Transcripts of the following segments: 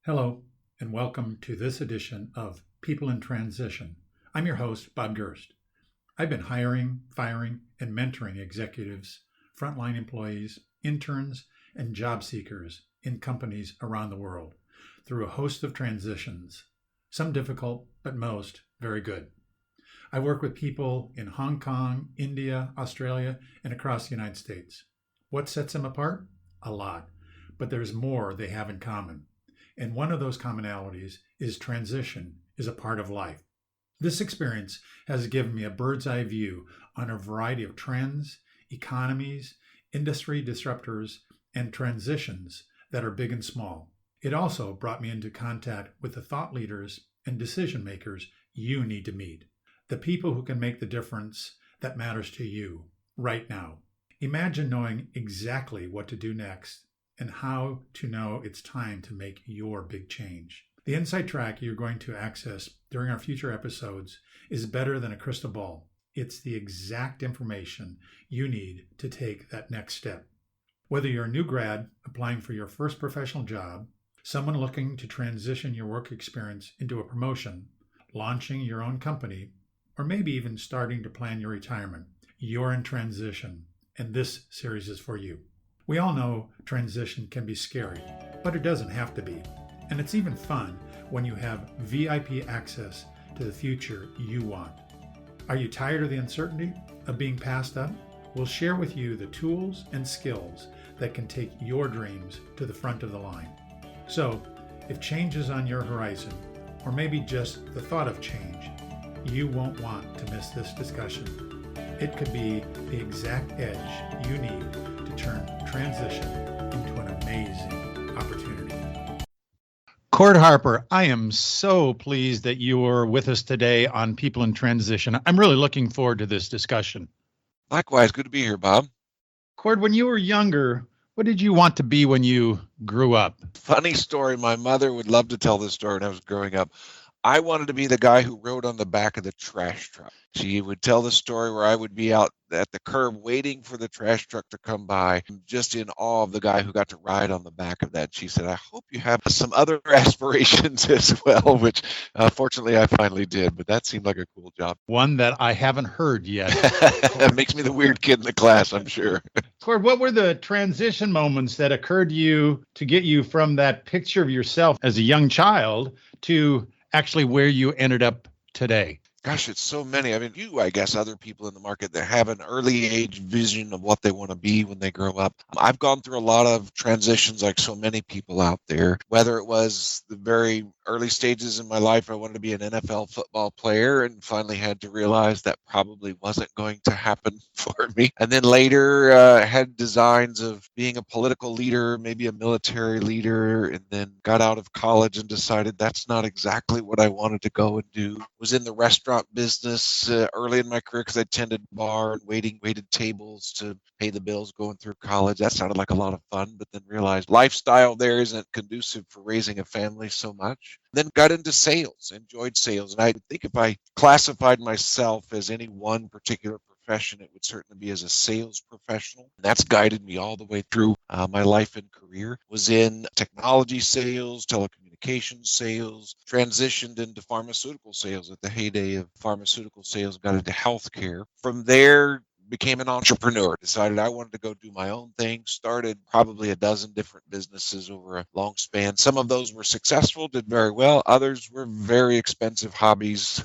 Hello, and welcome to this edition of People in Transition. I'm your host, Bob Durst. I've been hiring, firing, and mentoring executives, frontline employees, interns, and job seekers in companies around the world through a host of transitions, some difficult, but most very good. I work with people in Hong Kong, India, Australia, and across the United States. What sets them apart? A lot, but there's more they have in common. And one of those commonalities is transition is a part of life. This experience has given me a bird's eye view on a variety of trends, economies, industry disruptors, and transitions that are big and small. It also brought me into contact with the thought leaders and decision makers you need to meet, the people who can make the difference that matters to you right now. Imagine knowing exactly what to do next and how to know it's time to make your big change. The insight track you're going to access during our future episodes is better than a crystal ball. It's the exact information you need to take that next step. Whether you're a new grad applying for your first professional job, someone looking to transition your work experience into a promotion, launching your own company, or maybe even starting to plan your retirement, you're in transition, and this series is for you. We all know transition can be scary, but it doesn't have to be. And it's even fun when you have VIP access to the future you want. Are you tired of the uncertainty of being passed up? We'll share with you the tools and skills that can take your dreams to the front of the line. So, if change is on your horizon, or maybe just the thought of change, you won't want to miss this discussion. It could be the exact edge you need to turn transition into an amazing opportunity. Harper, I am so pleased that you are with us today on People in Transition. I'm really looking forward to this discussion. Likewise, good to be here, Bob. When you were younger, what did you want to be when you grew up? Funny story. My mother would love to tell this story when I was growing up. I wanted to be the guy who rode on the back of the trash truck. She would tell the story where I would be out at the curb waiting for the trash truck to come by, just in awe of the guy who got to ride on the back of that. She said, I hope you have some other aspirations as well, which fortunately I finally did, but that seemed like a cool job. One that I haven't heard yet. That makes me the weird kid in the class, I'm sure. What were the transition moments that occurred to you to get you from that picture of yourself as a young child to actually where you ended up today? Gosh, it's so many. I mean, I guess, other people in the market that have an early age vision of what they want to be when they grow up. I've gone through a lot of transitions like so many people out there, whether it was the very early stages in my life, I wanted to be an NFL football player and finally had to realize that probably wasn't going to happen for me. And then later had designs of being a political leader, maybe a military leader, and then got out of college and decided that's not exactly what I wanted to go and do. Was in the restaurant business early in my career because I tended bar and waited tables to pay the bills going through college. That sounded like a lot of fun, but then realized lifestyle there isn't conducive for raising a family so much. Then got into sales, enjoyed sales. And I think if I classified myself as any one particular profession, it would certainly be as a sales professional. And that's guided me all the way through my life and career. Was in technology sales, telecommunications sales, transitioned into pharmaceutical sales at the heyday of pharmaceutical sales, got into healthcare. From there, became an entrepreneur, decided I wanted to go do my own thing, started probably a dozen different businesses over a long span. Some of those were successful, did very well. Others were very expensive hobbies,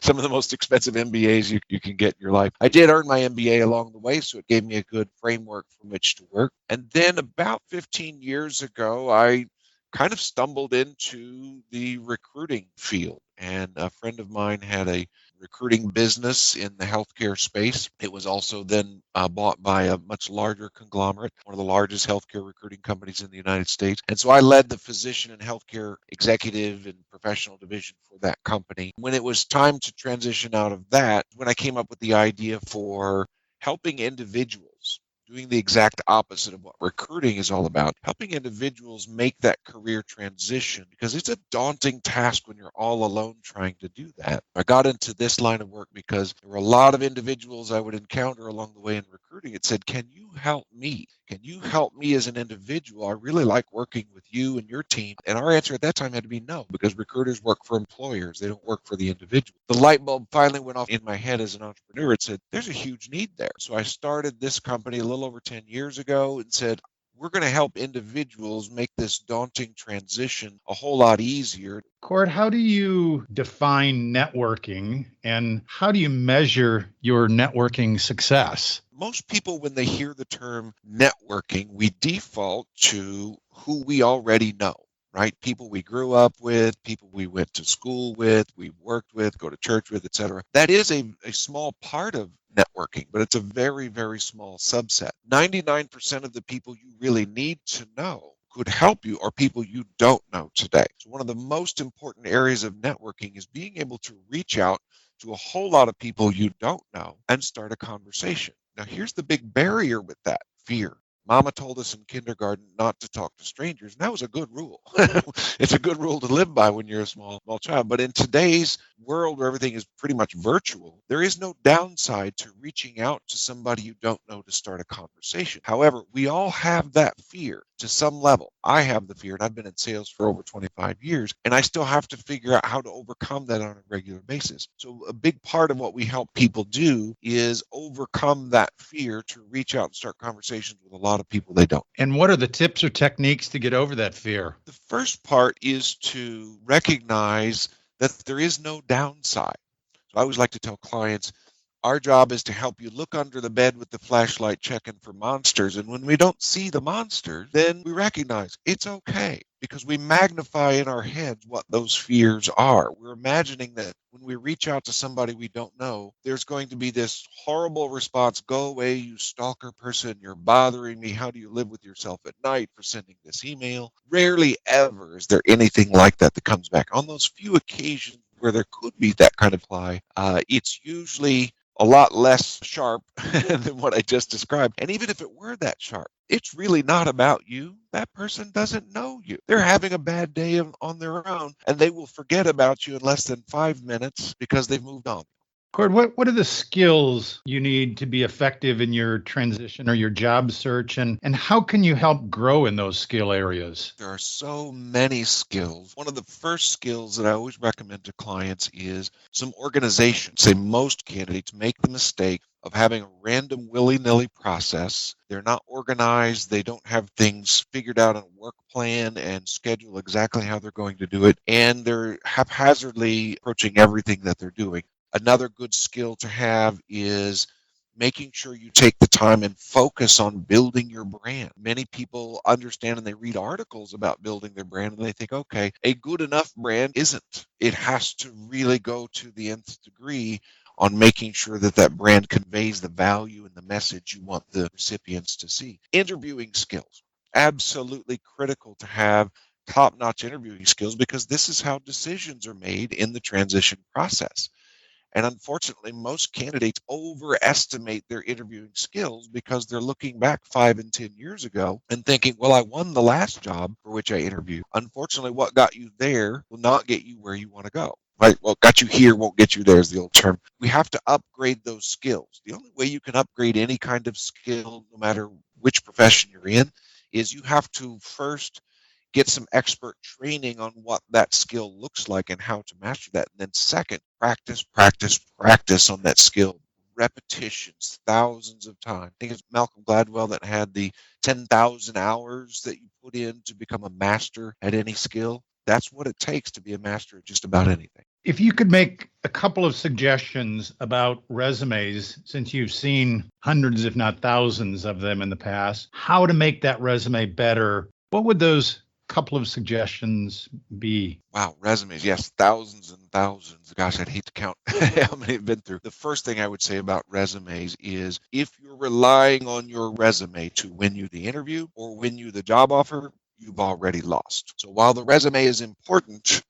some of the most expensive MBAs you can get in your life. I did earn my MBA along the way, so it gave me a good framework from which to work. And then about 15 years ago, I kind of stumbled into the recruiting field. And a friend of mine had a recruiting business in the healthcare space. It was also then bought by a much larger conglomerate, one of the largest healthcare recruiting companies in the United States. And so I led the physician and healthcare executive and professional division for that company. When it was time to transition out of that, when I came up with the idea for helping individuals, doing the exact opposite of what recruiting is all about, helping individuals make that career transition, because it's a daunting task when you're all alone trying to do that. I got into this line of work because there were a lot of individuals I would encounter along the way in recruiting recruiting. It said, can you help me? Can you help me as an individual? I really like working with you and your team. And our answer at that time had to be no, because recruiters work for employers. They don't work for the individual. The light bulb finally went off in my head as an entrepreneur. It said, there's a huge need there. So I started this company a little over 10 years ago and said, we're going to help individuals make this daunting transition a whole lot easier. Cord, how do you define networking and how do you measure your networking success? Most people, when they hear the term networking, we default to who we already know, right? People we grew up with, people we went to school with, we worked with, go to church with, etc. That is a small part of networking, but it's a very, very small subset. 99% of the people you really need to know could help you are people you don't know today. So one of the most important areas of networking is being able to reach out to a whole lot of people you don't know and start a conversation. Now, here's the big barrier with that: fear. Mama told us in kindergarten not to talk to strangers, and that was a good rule. It's a good rule to live by when you're a small child. But in today's world where everything is pretty much virtual, there is no downside to reaching out to somebody you don't know to start a conversation. However, we all have that fear to some level. I have the fear, and I've been in sales for over 25 years, and I still have to figure out how to overcome that on a regular basis. So a big part of what we help people do is overcome that fear to reach out and start conversations with a lot of people they don't. And what are the tips or techniques to get over that fear? The first part is to recognize that there is no downside. So I always like to tell clients, our job is to help you look under the bed with the flashlight checking for monsters. And when we don't see the monsters, then we recognize it's okay, because we magnify in our heads what those fears are. We're imagining that when we reach out to somebody we don't know, there's going to be this horrible response: go away, you stalker person, you're bothering me. How do you live with yourself at night for sending this email? Rarely ever is there anything like that that comes back. On those few occasions where there could be that kind of lie, it's usually a lot less sharp than what I just described. And even if it were that sharp, it's really not about you. That person doesn't know you. They're having a bad day on their own, and they will forget about you in less than 5 minutes because they've moved on. Cord, what are the skills you need to be effective in your transition or your job search, and how can you help grow in those skill areas? There are so many skills. One of the first skills that I always recommend to clients is some organization. Say most candidates make the mistake of having a random willy-nilly process. They're not organized. They don't have things figured out on a work plan and schedule exactly how they're going to do it. And they're haphazardly approaching everything that they're doing. Another good skill to have is making sure you take the time and focus on building your brand. Many people understand and they read articles about building their brand and they think, okay, a good enough brand isn't. It has to really go to the nth degree on making sure that that brand conveys the value and the message you want the recipients to see. Interviewing skills, absolutely critical to have top-notch interviewing skills, because this is how decisions are made in the transition process. And unfortunately, most candidates overestimate their interviewing skills because they're looking back 5 and 10 years ago and thinking, well, I won the last job for which I interviewed. Unfortunately, what got you there will not get you where you want to go. Right? What got you here won't get you there is the old term. We have to upgrade those skills. The only way you can upgrade any kind of skill, no matter which profession you're in, is you have to first get some expert training on what that skill looks like and how to master that. And then second, practice, practice, practice on that skill. Repetitions, thousands of times. I think it's Malcolm Gladwell that had the 10,000 hours that you put in to become a master at any skill. That's what it takes to be a master at just about anything. If you could make a couple of suggestions about resumes, since you've seen hundreds, if not thousands of them in the past, how to make that resume better, what would those couple of suggestions be? Wow, resumes. Yes, thousands and thousands. Gosh, I'd hate to count how many I've been through. The first thing I would say about resumes is if you're relying on your resume to win you the interview or win you the job offer, you've already lost. So while the resume is important,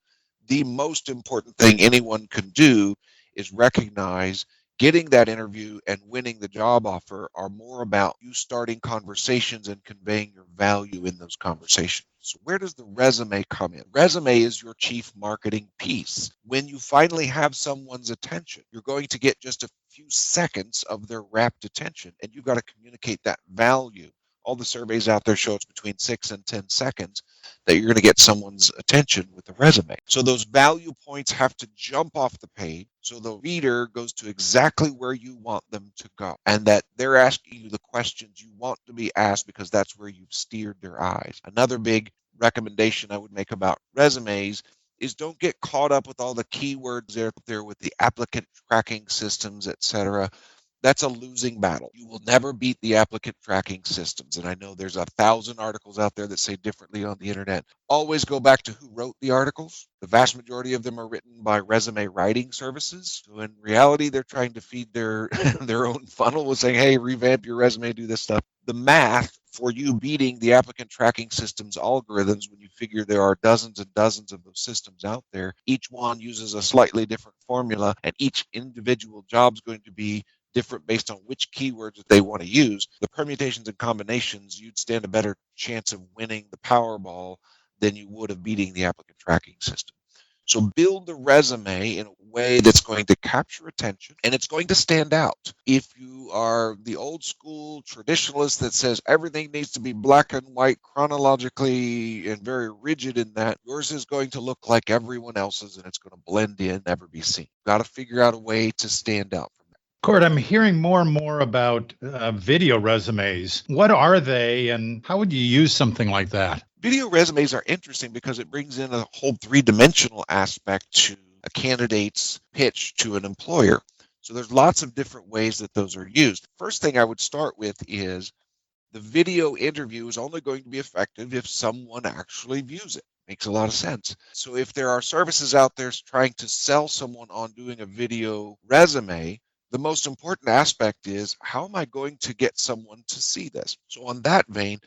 the most important thing anyone can do is recognize getting that interview and winning the job offer are more about you starting conversations and conveying your value in those conversations. So where does the resume come in? Resume is your chief marketing piece. When you finally have someone's attention, you're going to get just a few seconds of their rapt attention, and you've got to communicate that value. All the surveys out there show it's between 6 and 10 seconds that you're going to get someone's attention with a resume. So those value points have to jump off the page so the reader goes to exactly where you want them to go, and that they're asking you the questions you want to be asked because that's where you've steered their eyes. Another big recommendation I would make about resumes is don't get caught up with all the keywords out there with the applicant tracking systems, etc. That's a losing battle. You will never beat the applicant tracking systems. And I know there's 1,000 articles out there that say differently on the internet. Always go back to who wrote the articles. The vast majority of them are written by resume writing services. So in reality, they're trying to feed their their own funnel with saying, hey, revamp your resume, do this stuff. The math for you beating the applicant tracking systems algorithms, when you figure there are dozens and dozens of those systems out there, each one uses a slightly different formula, and each individual job is going to be different based on which keywords that they want to use. The permutations and combinations, you'd stand a better chance of winning the Powerball than you would of beating the applicant tracking system. So build the resume in a way that's going to capture attention and it's going to stand out. If you are the old school traditionalist that says everything needs to be black and white chronologically and very rigid in that, yours is going to look like everyone else's and it's going to blend in, never be seen. Got to figure out a way to stand out. Cord, I'm hearing more and more about video resumes. What are they, and how would you use something like that? Video resumes are interesting because it brings in a whole three-dimensional aspect to a candidate's pitch to an employer. So there's lots of different ways that those are used. First thing I would start with is the video interview is only going to be effective if someone actually views it. Makes a lot of sense. So if there are services out there trying to sell someone on doing a video resume, the most important aspect is, how am I going to get someone to see this? So on that vein,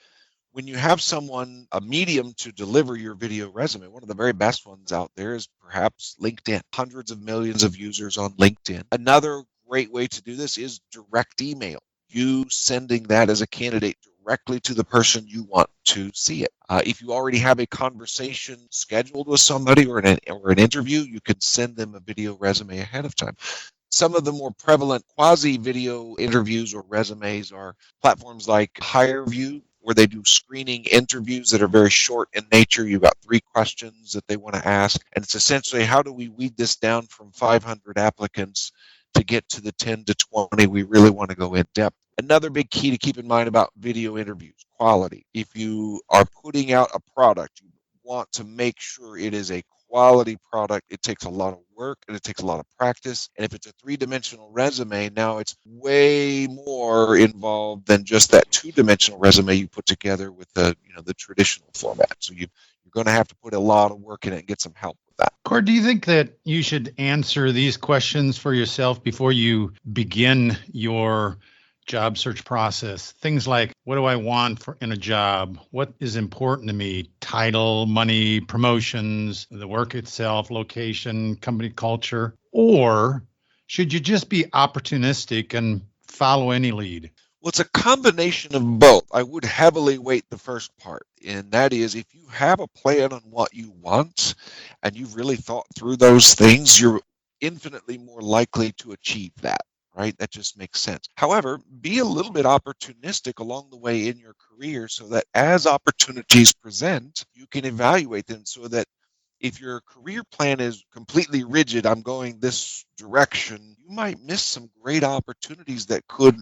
when you have someone, a medium to deliver your video resume, one of the very best ones out there is perhaps LinkedIn. Hundreds of millions of users on LinkedIn. Another great way to do this is direct email. You sending that as a candidate directly to the person you want to see it. If you already have a conversation scheduled with somebody or an interview, you can send them a video resume ahead of time. Some of the more prevalent quasi-video interviews or resumes are platforms like HireVue, where they do screening interviews that are very short in nature. You've got 3 questions that they want to ask, and it's essentially, how do we weed this down from 500 applicants to get to the 10 to 20 we really want to go in depth? Another big key to keep in mind about video interviews, quality. If you are putting out a product, you want to make sure it is a quality product. It takes a lot of work and it takes a lot of practice. And if it's a 3-dimensional resume, now it's way more involved than just that 2-dimensional resume you put together with the traditional format. So you're going to have to put a lot of work in it and get some help with that. Cord, do you think that you should answer these questions for yourself before you begin your job search process? Things like, what do I want in a job? What is important to me? Title, money, promotions, the work itself, location, company culture? Or should you just be opportunistic and follow any lead? Well, it's a combination of both. I would heavily weight the first part, and that is, if you have a plan on what you want and you've really thought through those things, you're infinitely more likely to achieve that. Right? That just makes sense. However, be a little bit opportunistic along the way in your career so that as opportunities present, you can evaluate them, so that if your career plan is completely rigid, I'm going this direction, you might miss some great opportunities that could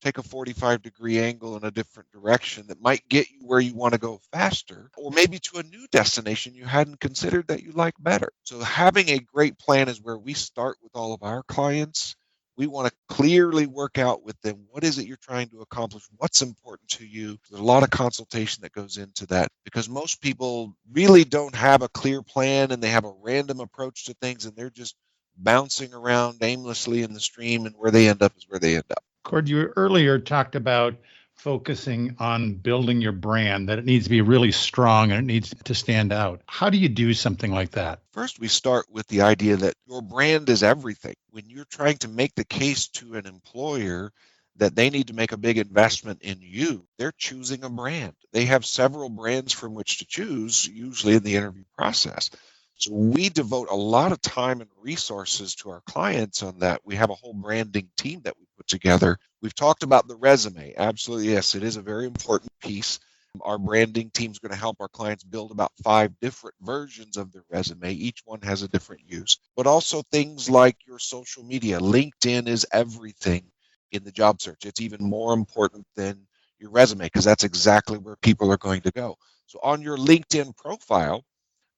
take a 45-degree angle in a different direction that might get you where you want to go faster, or maybe to a new destination you hadn't considered that you like better. So having a great plan is where we start with all of our clients. We want to clearly work out with them, what is it you're trying to accomplish? What's important to you? There's a lot of consultation that goes into that, because most people really don't have a clear plan and they have a random approach to things, and they're just bouncing around aimlessly in the stream, and where they end up is where they end up. Cord, you earlier talked about focusing on building your brand, that it needs to be really strong and it needs to stand out. How do you do something like that? First, we start with the idea that your brand is everything. When you're trying to make the case to an employer that they need to make a big investment in you, they're choosing a brand. They have several brands from which to choose, usually in the interview process. So we devote a lot of time and resources to our clients on that. We have a whole branding team that we put together. We've talked about the resume. Absolutely, yes, it is a very important piece. Our branding team is going to help our clients build about 5 different versions of their resume. Each one has a different use, but also things like your social media. LinkedIn is everything in the job search. It's even more important than your resume because that's exactly where people are going to go. So on your LinkedIn profile,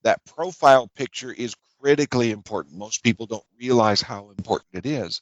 that profile picture is critically important. Most people don't realize how important it is.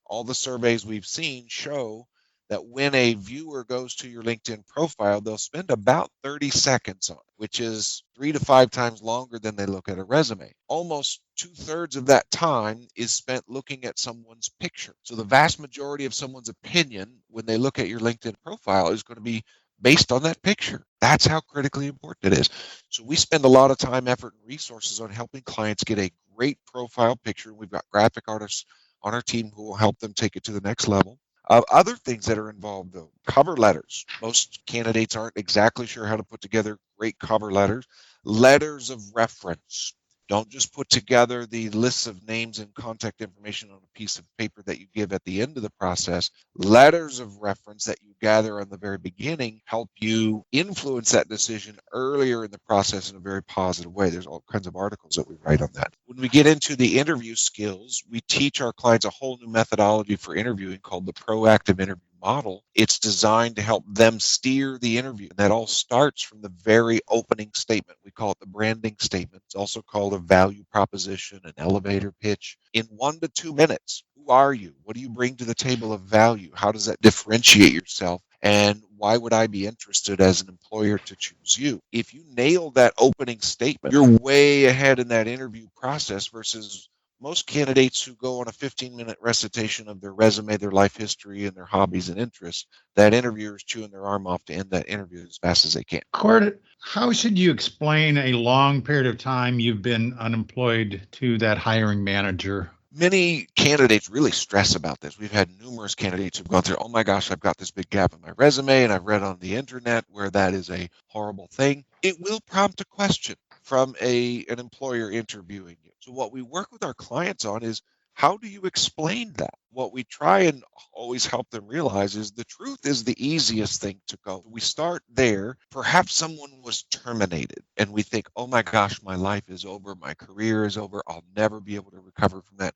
All the surveys we've seen show that when a viewer goes to your LinkedIn profile, they'll spend about 30 seconds on it, which is 3 to 5 times longer than they look at a resume. Almost 2/3 of that time is spent looking at someone's picture. So the vast majority of someone's opinion when they look at your LinkedIn profile is going to be based on that picture. That's how critically important it is. So we spend a lot of time, effort, and resources on helping clients get a great profile picture. We've got graphic artists on our team who will help them take it to the next level. Other things that are involved, though, cover letters. Most candidates aren't exactly sure how to put together great cover letters. Letters of reference. Don't just put together the lists of names and contact information on a piece of paper that you give at the end of the process. Letters of reference that you gather on the very beginning help you influence that decision earlier in the process in a very positive way. There's all kinds of articles that we write on that. When we get into the interview skills, we teach our clients a whole new methodology for interviewing called the proactive interview model. It's designed to help them steer the interview. And that all starts from the very opening statement. We call it the branding statement. It's also called a value proposition, an elevator pitch. In 1 to 2 minutes, who are you? What do you bring to the table of value? How does that differentiate yourself? And why would I be interested as an employer to choose you? If you nail that opening statement, you're way ahead in that interview process versus most candidates who go on a 15-minute recitation of their resume, their life history, and their hobbies and interests. That interviewer is chewing their arm off to end that interview as fast as they can. Cord, how should you explain a long period of time you've been unemployed to that hiring manager? Many candidates really stress about this. We've had numerous candidates who've gone through, oh my gosh, I've got this big gap in my resume, and I've read on the internet where that is a horrible thing. It will prompt a question from an employer interviewing you. So what we work with our clients on is, how do you explain that? What we try and always help them realize is the truth is the easiest thing to go. We start there. Perhaps someone was terminated and we think, oh my gosh, my life is over. My career is over. I'll never be able to recover from that.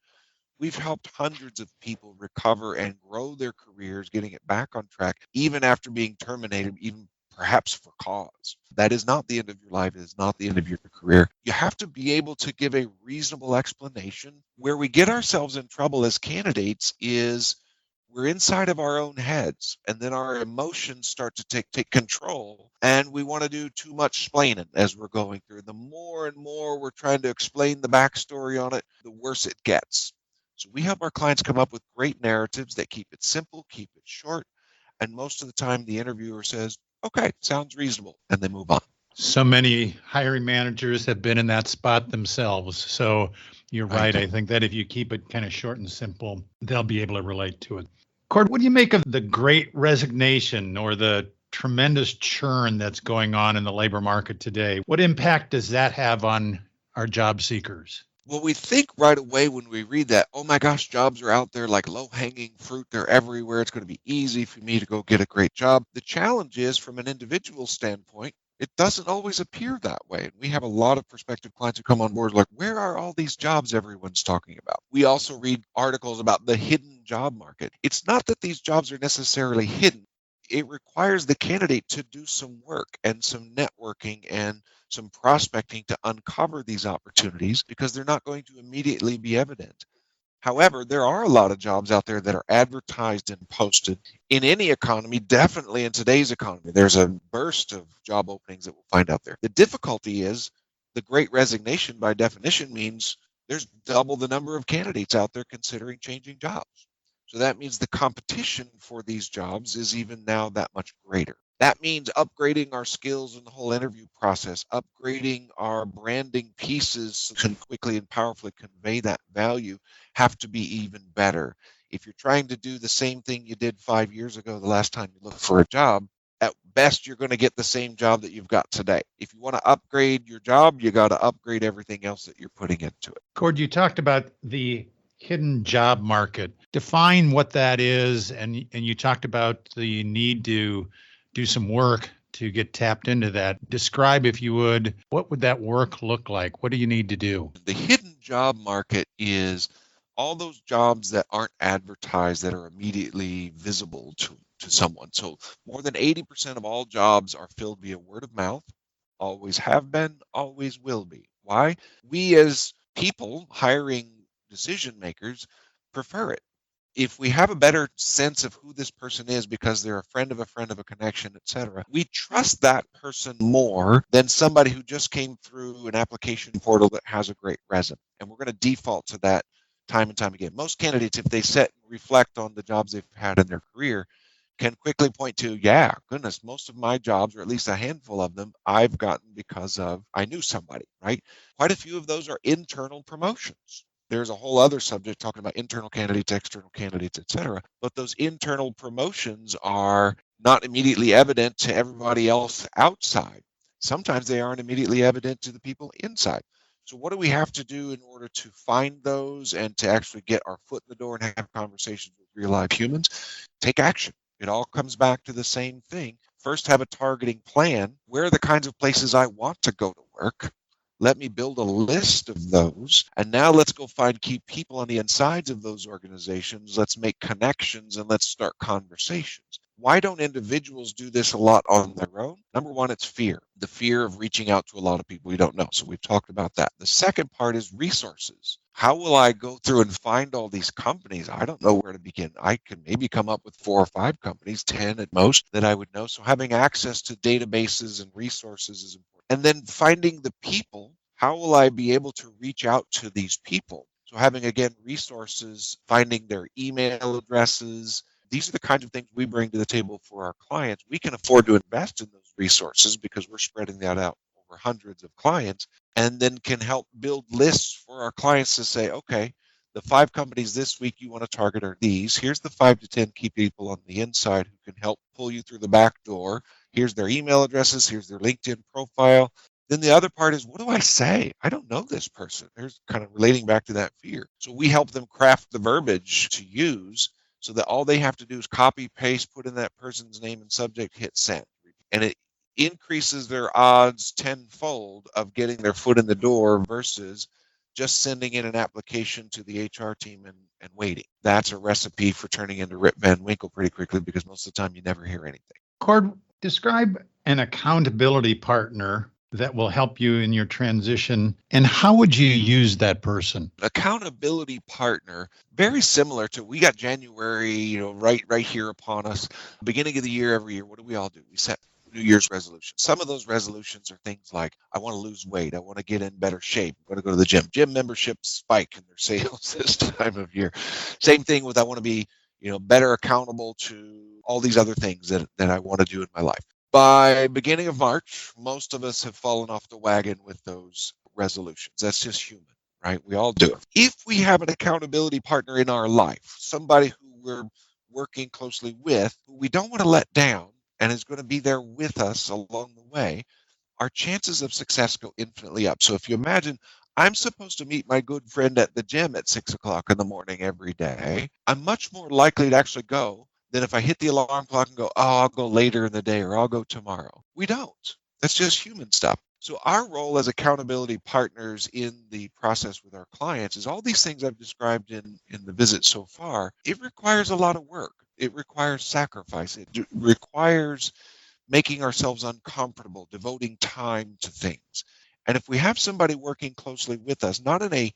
We've helped hundreds of people recover and grow their careers, getting it back on track, even after being terminated, even perhaps for cause. That is not the end of your life. It is not the end of your career. You have to be able to give a reasonable explanation. Where we get ourselves in trouble as candidates is we're inside of our own heads, and then our emotions start to take control, and we want to do too much explaining as we're going through. The more and more we're trying to explain the backstory on it, the worse it gets. So we help our clients come up with great narratives that keep it simple, keep it short, and most of the time the interviewer says, okay, sounds reasonable, and they move on. So many hiring managers have been in that spot themselves. So you're right. I think that if you keep it kind of short and simple, they'll be able to relate to it. Cord, what do you make of the great resignation or the tremendous churn that's going on in the labor market today? What impact does that have on our job seekers? Well, we think right away when we read that, oh my gosh, jobs are out there like low-hanging fruit. They're everywhere. It's going to be easy for me to go get a great job. The challenge is, from an individual standpoint, it doesn't always appear that way. And we have a lot of prospective clients who come on board like, where are all these jobs everyone's talking about? We also read articles about the hidden job market. It's not that these jobs are necessarily hidden. It requires the candidate to do some work and some networking and some prospecting to uncover these opportunities because they're not going to immediately be evident. However, there are a lot of jobs out there that are advertised and posted. In any economy, definitely in today's economy, there's a burst of job openings that we'll find out there. The difficulty is the great resignation, by definition, means there's double the number of candidates out there considering changing jobs. So that means the competition for these jobs is even now that much greater. That means upgrading our skills in the whole interview process, upgrading our branding pieces so we can quickly and powerfully convey that value have to be even better. If you're trying to do the same thing you did 5 years ago, the last time you looked for a job, at best, you're going to get the same job that you've got today. If you want to upgrade your job, you got to upgrade everything else that you're putting into it. Cord, you talked about the hidden job market. Define what that is, and you talked about the need to do some work to get tapped into that. Describe, if you would, what would that work look like? What do you need to do? The hidden job market is all those jobs that aren't advertised that are immediately visible to someone. So more than 80% of all jobs are filled via word of mouth, always have been, always will be. Why? We as people hiring decision makers prefer it. If we have a better sense of who this person is because they're a friend of a connection, etc., we trust that person more than somebody who just came through an application portal that has a great resume. And we're going to default to that time and time again. Most candidates, if they sit and reflect on the jobs they've had in their career, can quickly point to, yeah, goodness, most of my jobs, or at least a handful of them, I've gotten because of I knew somebody, right? Quite a few of those are internal promotions. There's a whole other subject talking about internal candidates, external candidates, etc. But those internal promotions are not immediately evident to everybody else outside. Sometimes they aren't immediately evident to the people inside. So what do we have to do in order to find those and to actually get our foot in the door and have conversations with real live humans? Take action. It all comes back to the same thing. First, have a targeting plan. Where are the kinds of places I want to go to work? Let me build a list of those. And now let's go find key people on the insides of those organizations. Let's make connections and let's start conversations. Why don't individuals do this a lot on their own? Number one, it's fear. The fear of reaching out to a lot of people we don't know. So we've talked about that. The second part is resources. How will I go through and find all these companies? I don't know where to begin. I could maybe come up with 4 or 5 companies, 10 at most, that I would know. So having access to databases and resources is important. And then finding the people. How will I be able to reach out to these people? So having, again, resources, finding their email addresses. These are the kinds of things we bring to the table for our clients. We can afford to invest in those resources because we're spreading that out over hundreds of clients, and then can help build lists for our clients to say, okay, the 5 companies this week you want to target are these. Here's the 5 to 10 key people on the inside who can help pull you through the back door. Here's their email addresses. Here's their LinkedIn profile. Then the other part is, what do I say? I don't know this person. There's kind of relating back to that fear. So we help them craft the verbiage to use so that all they have to do is copy, paste, put in that person's name and subject, hit send. And it increases their odds tenfold of getting their foot in the door versus just sending in an application to the HR team and waiting. That's a recipe for turning into Rip Van Winkle pretty quickly because most of the time you never hear anything. Cord, describe an accountability partner that will help you in your transition, and how would you use that person? Accountability partner, very similar to, we got January, right here upon us. Beginning of the year, every year, what do we all do? We set New Year's resolutions. Some of those resolutions are things like, I want to lose weight, I want to get in better shape, I'm going to go to the gym. Gym memberships spike in their sales this time of year. Same thing with, I want to be better accountable to all these other things that I want to do in my life. By beginning of March, most of us have fallen off the wagon with those resolutions. That's just human, right? We all do it. If we have an accountability partner in our life, somebody who we're working closely with, who we don't want to let down and is going to be there with us along the way, our chances of success go infinitely up. So if you imagine, I'm supposed to meet my good friend at the gym at 6:00 in the morning every day, I'm much more likely to actually go than if I hit the alarm clock and go, oh, I'll go later in the day or I'll go tomorrow. We don't. That's just human stuff. So our role as accountability partners in the process with our clients is all these things I've described in the visit so far. It requires a lot of work. It requires sacrifice. It requires making ourselves uncomfortable, devoting time to things. And if we have somebody working closely with us, not in a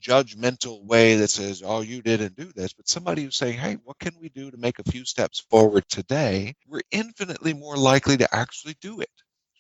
judgmental way that says, oh, you didn't do this, but somebody who's saying, hey, what can we do to make a few steps forward today? We're infinitely more likely to actually do it.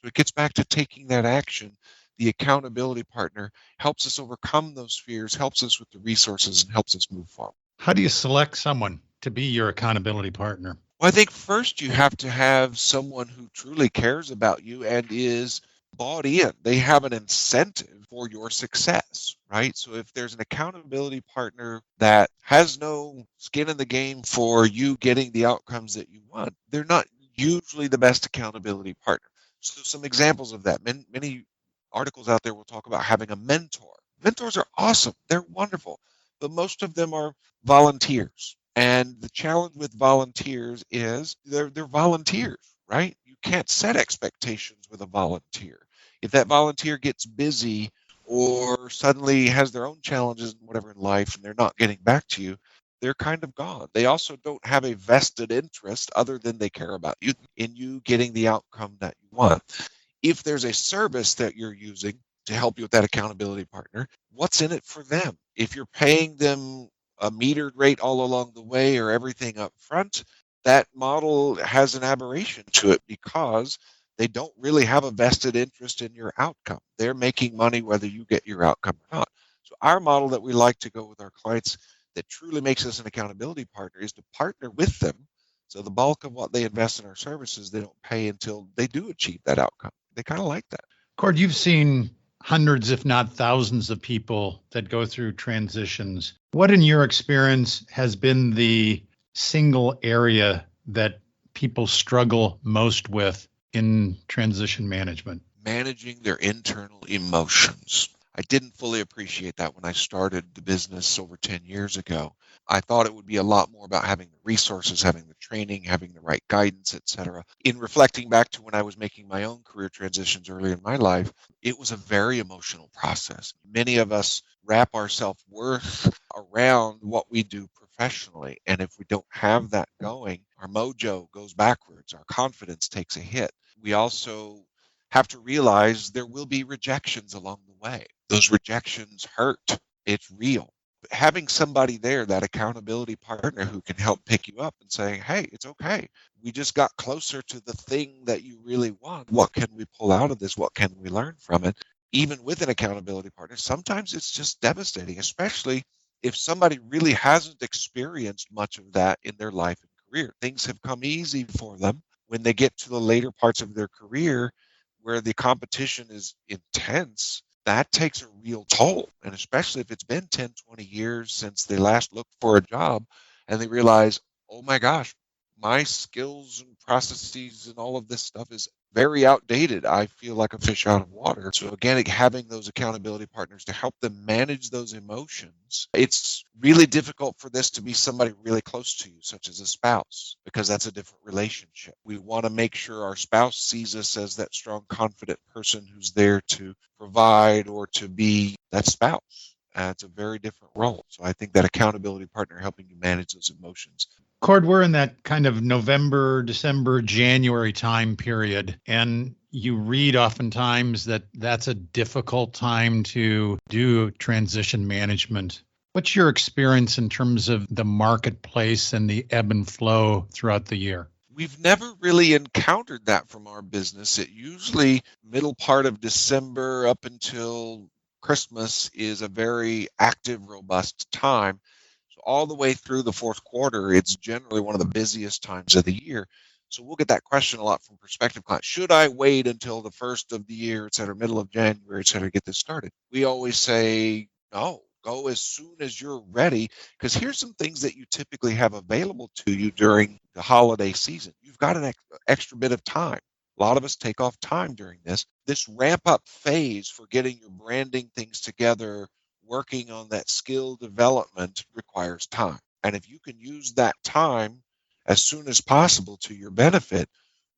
So it gets back to taking that action. The accountability partner helps us overcome those fears, helps us with the resources, and helps us move forward. How do you select someone to be your accountability partner? Well, I think first you have to have someone who truly cares about you and is bought in. They have an incentive for your success, right? So if there's an accountability partner that has no skin in the game for you getting the outcomes that you want, they're not usually the best accountability partner. So some examples of that, many articles out there will talk about having a mentor. Mentors are awesome. They're wonderful, but most of them are volunteers. And the challenge with volunteers is they're volunteers, right? You can't set expectations with a volunteer. If that volunteer gets busy or suddenly has their own challenges and whatever in life and they're not getting back to you, they're kind of gone. They also don't have a vested interest other than they care about you in you getting the outcome that you want. If there's a service that you're using to help you with that accountability partner, what's in it for them? If you're paying them a metered rate all along the way or everything up front, that model has an aberration to it because they don't really have a vested interest in your outcome. They're making money whether you get your outcome or not. So our model that we like to go with our clients that truly makes us an accountability partner is to partner with them. So the bulk of what they invest in our services, they don't pay until they do achieve that outcome. They kind of like that. Cord, you've seen hundreds, if not thousands, of people that go through transitions. What, in your experience, has been the single area that people struggle most with in transition management? Managing their internal emotions. I didn't fully appreciate that when I started the business over 10 years ago. I thought it would be a lot more about having the resources, having the training, having the right guidance, etc. In reflecting back to when I was making my own career transitions early in my life, it was a very emotional process. Many of us wrap our self-worth around what we do professionally. And if we don't have that going, our mojo goes backwards, our confidence takes a hit. We also have to realize there will be rejections along the way. Those rejections hurt. It's real. But having somebody there, that accountability partner who can help pick you up and saying, hey, it's okay. We just got closer to the thing that you really want. What can we pull out of this? What can we learn from it? Even with an accountability partner, sometimes it's just devastating, especially if somebody really hasn't experienced much of that in their life and career. Things have come easy for them. When they get to the later parts of their career, where the competition is intense, that takes a real toll. And especially if it's been 10, 20 years since they last looked for a job and they realize, oh my gosh, my skills and processes and all of this stuff is very outdated. I feel like a fish out of water. So again, having those accountability partners to help them manage those emotions, it's really difficult for this to be somebody really close to you, such as a spouse, because that's a different relationship. We want to make sure our spouse sees us as that strong, confident person who's there to provide or to be that spouse. It's a very different role. So I think that accountability partner helping you manage those emotions. Cord, we're in that kind of November, December, January time period, and you read oftentimes that that's a difficult time to do transition management. What's your experience in terms of the marketplace and the ebb and flow throughout the year? We've never really encountered that from our business. It usually middle part of December up until Christmas is a very active, robust time. So all the way through the fourth quarter, it's generally one of the busiest times of the year. So we'll get that question a lot from prospective clients. Should I wait until the first of the year, et cetera, middle of January, et cetera, to get this started? We always say, no, go as soon as you're ready, because here's some things that you typically have available to you during the holiday season. You've got an extra bit of time. A lot of us take off time during this. This ramp up phase for getting your branding things together, working on that skill development requires time. And if you can use that time as soon as possible to your benefit,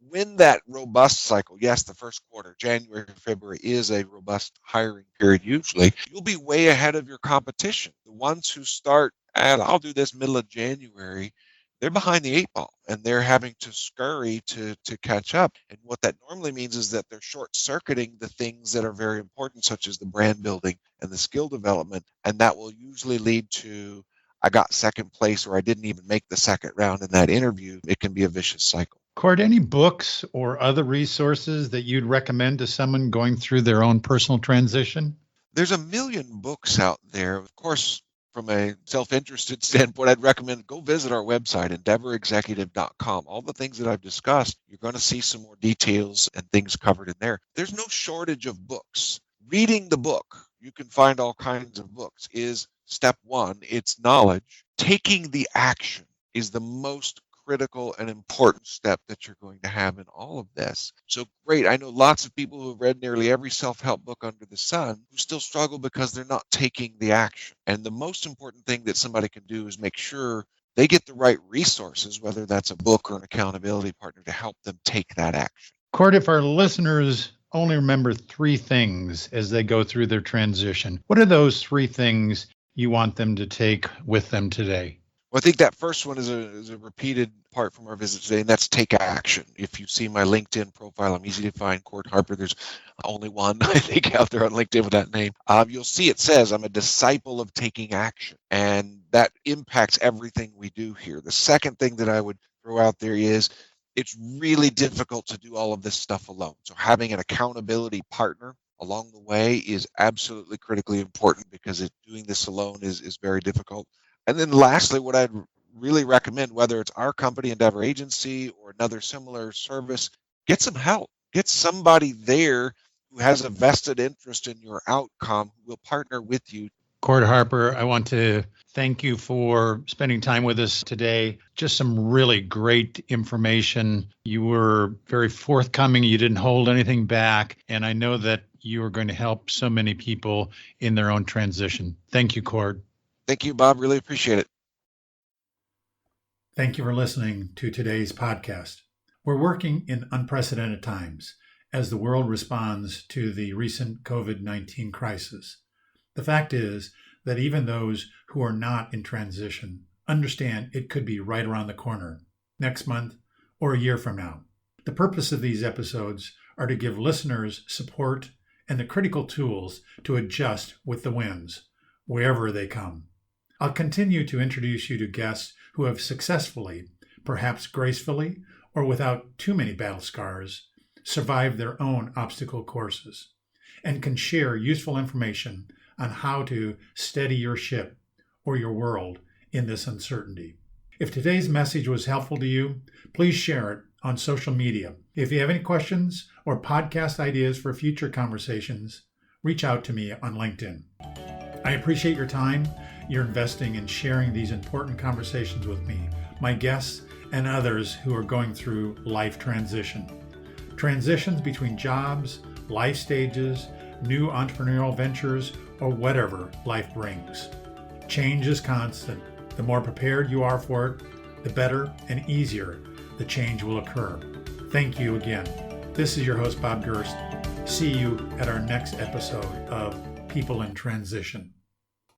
when that robust cycle, yes, the first quarter, January, February is a robust hiring period usually, you'll be way ahead of your competition. The ones who start at, I'll do this middle of January, they're behind the eight ball and they're having to scurry to catch up. And what that normally means is that they're short circuiting the things that are very important, such as the brand building and the skill development. And that will usually lead to, I got second place or I didn't even make the second round in that interview. It can be a vicious cycle. Cord, any books or other resources that you'd recommend to someone going through their own personal transition? There's a million books out there. Of course, from a self-interested standpoint, I'd recommend go visit our website, endeavorexecutive.com. All the things that I've discussed, you're going to see some more details and things covered in there. There's no shortage of books. Reading the book, you can find all kinds of books, is step one. It's knowledge. Taking the action is the most critical and important step that you're going to have in all of this. So great. I know lots of people who have read nearly every self-help book under the sun who still struggle because they're not taking the action. And the most important thing that somebody can do is make sure they get the right resources, whether that's a book or an accountability partner, to help them take that action. Cord, if our listeners only remember 3 things as they go through their transition, what are those 3 things you want them to take with them today? Well, I think that first one is a repeated part from our visit today, and that's take action. If you see my LinkedIn profile, I'm easy to find, Cord Harper. There's only one, I think, out there on LinkedIn with that name. You'll see it says, I'm a disciple of taking action, and that impacts everything we do here. The second thing that I would throw out there is it's really difficult to do all of this stuff alone. So having an accountability partner along the way is absolutely critically important, because doing this alone is very difficult. And then lastly, what I'd really recommend, whether it's our company, Endeavor Agency, or another similar service, get some help. Get somebody there who has a vested interest in your outcome, who will partner with you. Cord Harper, I want to thank you for spending time with us today. Just some really great information. You were very forthcoming. You didn't hold anything back. And I know that you are going to help so many people in their own transition. Thank you, Cord. Thank you, Bob. Really appreciate it. Thank you for listening to today's podcast. We're working in unprecedented times as the world responds to the recent COVID-19 crisis. The fact is that even those who are not in transition understand it could be right around the corner, next month, or a year from now. The purpose of these episodes are to give listeners support and the critical tools to adjust with the winds, wherever they come. I'll continue to introduce you to guests who have successfully, perhaps gracefully, or without too many battle scars, survived their own obstacle courses, and can share useful information on how to steady your ship or your world in this uncertainty. If today's message was helpful to you, please share it on social media. If you have any questions or podcast ideas for future conversations, reach out to me on LinkedIn. I appreciate your time you're investing in sharing these important conversations with me, my guests, and others who are going through life transition. Transitions between jobs, life stages, new entrepreneurial ventures, or whatever life brings. Change is constant. The more prepared you are for it, the better and easier the change will occur. Thank you again. This is your host, Bob Gerst. See you at our next episode of People in Transition.